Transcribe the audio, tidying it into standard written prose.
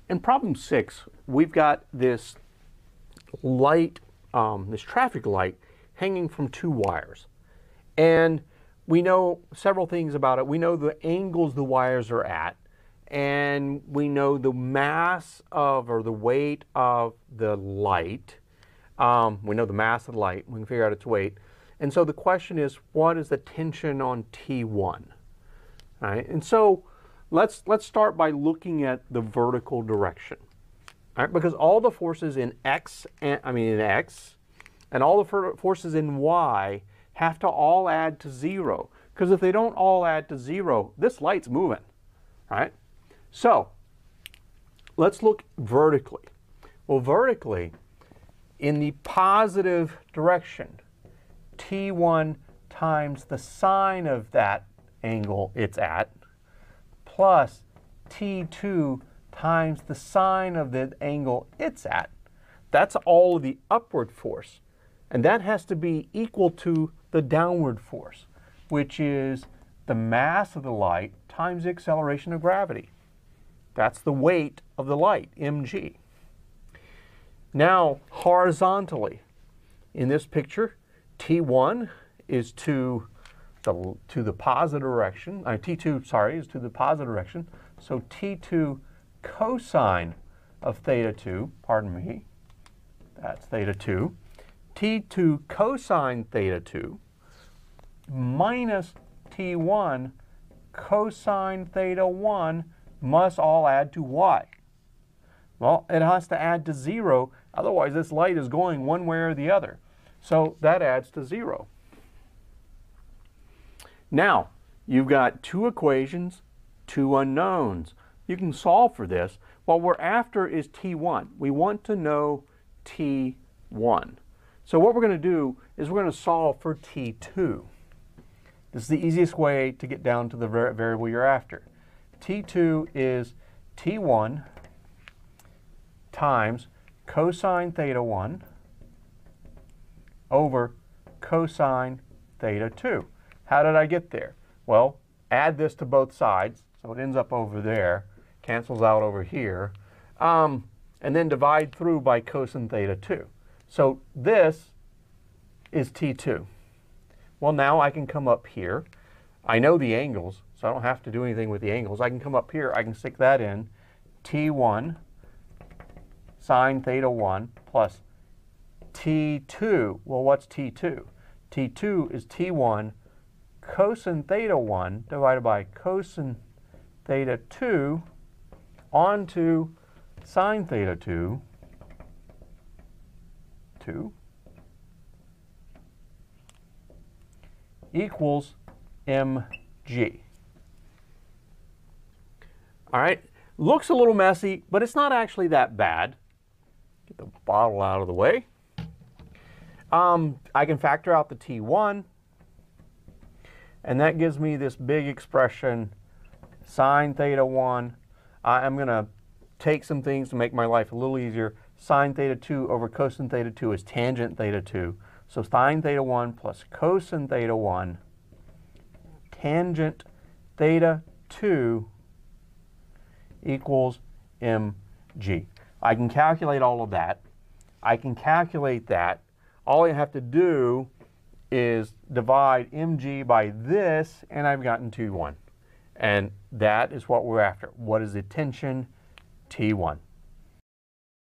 In problem 6, we've got this light, this traffic light hanging from 2 wires. And we know several things about it. We know the angles the wires are at, and we know the mass of, or the weight of the light. We know the mass of the light. We can figure out its weight. And so the question is, what is the tension on T1? All right, and so let's start by looking at the vertical direction. All right, because all the forces in X, and all the forces in Y have to all add to 0. Because if they don't all add to 0, this light's moving. All right? So let's look vertically. Well, vertically, in the positive direction, T1 times the sine of that angle it's at, plus T2 times the sine of the angle it's at. That's all of the upward force. And that has to be equal to the downward force, which is the mass of the light times the acceleration of gravity. That's the weight of the light, mg. Now, horizontally, in this picture, T1 is to the positive direction. T2, sorry, is to the positive direction. So T2 cosine of theta 2, pardon me, that's theta 2. T2 cosine theta 2 minus T1 cosine theta 1 must all add to y. Well, it has to add to 0, otherwise this light is going one way or the other. So that adds to 0. Now, you've got 2 equations, 2 unknowns. You can solve for this. What we're after is T1. We want to know T1. So what we're going to do is we're going to solve for T2. This is the easiest way to get down to the variable you're after. T2 is T1 times cosine theta 1 over cosine theta 2. How did I get there? Well, add this to both sides, so it ends up over there, cancels out over here, and then divide through by cosine theta 2. So this is T2. Well, now I can come up here. I know the angles, so I don't have to do anything with the angles. I can come up here, I can stick that in. T1 sine theta 1 plus T2. Well, what's T2? T2 is T1 cosine theta 1 divided by cosine theta 2 onto sine theta 2 equals mg. All right, looks a little messy, but it's not actually that bad. Get the bottle out of the way. I can factor out the T1, and that gives me this big expression, sine theta 1. I'm going to take some things to make my life a little easier. Sine theta 2 over cosine theta 2 is tangent theta 2. So sine theta 1 plus cosine theta 1 tangent theta 2 equals mg. I can calculate all of that. I can calculate that. All I have to do is divide mg by this, and I've gotten T1. And that is what we're after. What is the tension? T1.